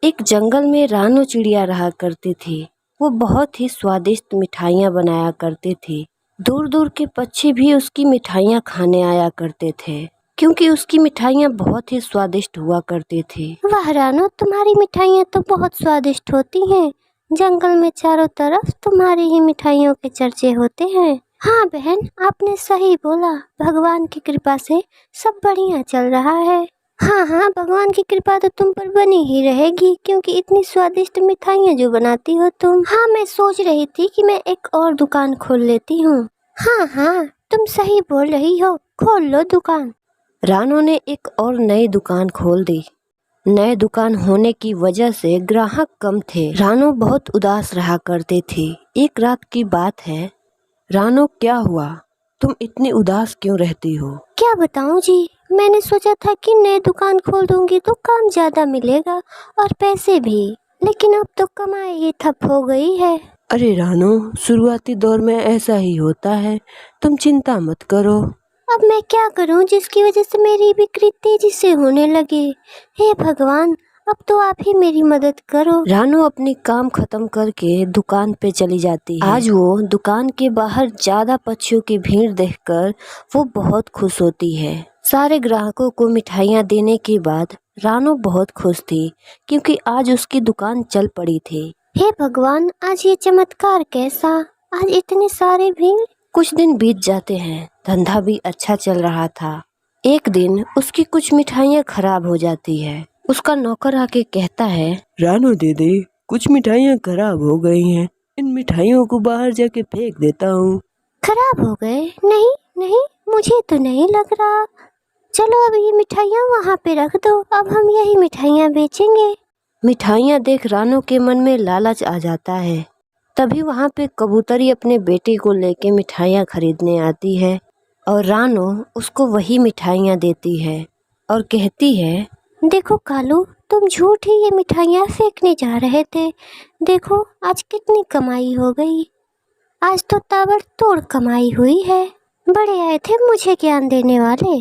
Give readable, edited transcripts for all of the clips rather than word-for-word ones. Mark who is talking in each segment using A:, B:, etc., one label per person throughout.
A: एक जंगल में रानो चिड़िया रहा करती थी। वो बहुत ही स्वादिष्ट मिठाइयाँ बनाया करती थी। दूर दूर के पक्षी भी उसकी मिठाइयाँ खाने आया करते थे, क्योंकि उसकी मिठाइयाँ बहुत ही स्वादिष्ट हुआ करती थी।
B: वाह रानो, तुम्हारी मिठाइयाँ तो बहुत स्वादिष्ट होती हैं। जंगल में चारों तरफ तुम्हारी ही मिठाइयों के चर्चे होते हैं। हाँ बहन, आपने सही बोला। भगवान की कृपा से सब बढ़िया चल रहा है। हाँ हाँ, भगवान की कृपा तो तुम पर बनी ही रहेगी, क्योंकि इतनी स्वादिष्ट मिठाइयाँ जो बनाती हो तुम। हाँ, मैं सोच रही थी कि मैं एक और दुकान खोल लेती हूँ। हाँ हाँ, तुम सही बोल रही हो, खोल लो दुकान।
A: रानो ने एक और नई दुकान खोल दी। नए दुकान होने की वजह से ग्राहक कम थे। रानो बहुत उदास रहा करती थी। एक रात की बात है। रानो, क्या हुआ? तुम इतनी उदास क्यों रहती हो?
B: क्या बताऊं जी, मैंने सोचा था कि नई दुकान खोल दूंगी तो काम ज्यादा मिलेगा और पैसे भी, लेकिन अब तो कमाई ही ठप हो गई है।
A: अरे रानो, शुरुआती दौर में ऐसा ही होता है। तुम चिंता मत करो।
B: अब मैं क्या करूं जिसकी वजह से मेरी बिक्री तेजी से होने लगे। हे भगवान, अब तो आप ही मेरी मदद करो।
A: रानो अपनी काम खत्म करके दुकान पे चली जाती है। आज वो दुकान के बाहर ज्यादा पक्षियों की भीड़ देखकर वो बहुत खुश होती है। सारे ग्राहकों को मिठाइयाँ देने के बाद रानो बहुत खुश थी, क्योंकि आज उसकी दुकान चल पड़ी थी।
B: हे भगवान, आज ये चमत्कार कैसा? आज इतने सारे भीड़।
A: कुछ दिन बीत जाते हैं। धंधा भी अच्छा चल रहा था। एक दिन उसकी कुछ मिठाइयाँ खराब हो जाती है। उसका नौकर आके कहता है,
C: रानो दीदी, कुछ मिठाइयाँ खराब हो गई हैं। इन मिठाइयों को बाहर जाके फेंक देता हूँ।
B: खराब हो गए? नहीं नहीं, मुझे तो नहीं लग रहा। चलो अब ये मिठाइयाँ वहाँ पे रख दो, अब हम यही मिठाइयाँ बेचेंगे।
A: मिठाइयाँ देख रानो के मन में लालच आ जाता है। तभी वहाँ पे कबूतरी अपने बेटे को लेके मिठाइयाँ खरीदने आती है और रानो उसको वही मिठाइयाँ देती है और कहती है,
B: देखो कालू, तुम झूठ ही ये मिठाइयाँ फेंकने जा रहे थे। देखो आज कितनी कमाई हो गई। आज तो ताबड़तोड़ कमाई हुई है। बड़े आए थे मुझे ज्ञान देने वाले।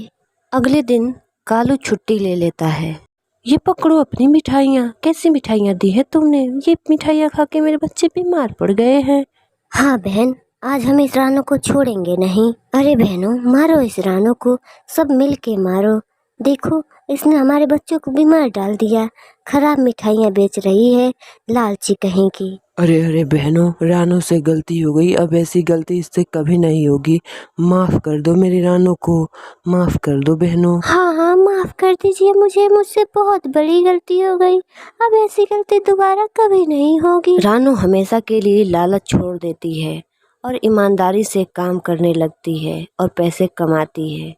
A: अगले दिन कालू छुट्टी ले लेता है। ये पकड़ो अपनी मिठाइयाँ। कैसी मिठाइयाँ दी है तुमने? ये मिठाइयाँ खा के मेरे बच्चे बीमार पड़ गए हैं।
B: हाँ बहन, आज हम इस रानो को छोड़ेंगे नहीं। अरे बहनों, मारो इस रानो को, सब मिल के मारो। देखो, इसने हमारे बच्चों को बीमार डाल दिया। खराब मिठाइयाँ बेच रही है, लालची कहीं की।
C: अरे अरे बहनों, रानो से गलती हो गई। अब ऐसी गलती इससे कभी नहीं होगी। माफ कर दो मेरी रानो को, माफ कर दो बहनों।
B: हाँ हाँ, माफ कर दीजिए मुझे, मुझसे बहुत बड़ी गलती हो गई। अब ऐसी गलती दोबारा कभी नहीं होगी।
A: रानो हमेशा के लिए लालच छोड़ देती है और ईमानदारी से काम करने लगती है और पैसे कमाती है।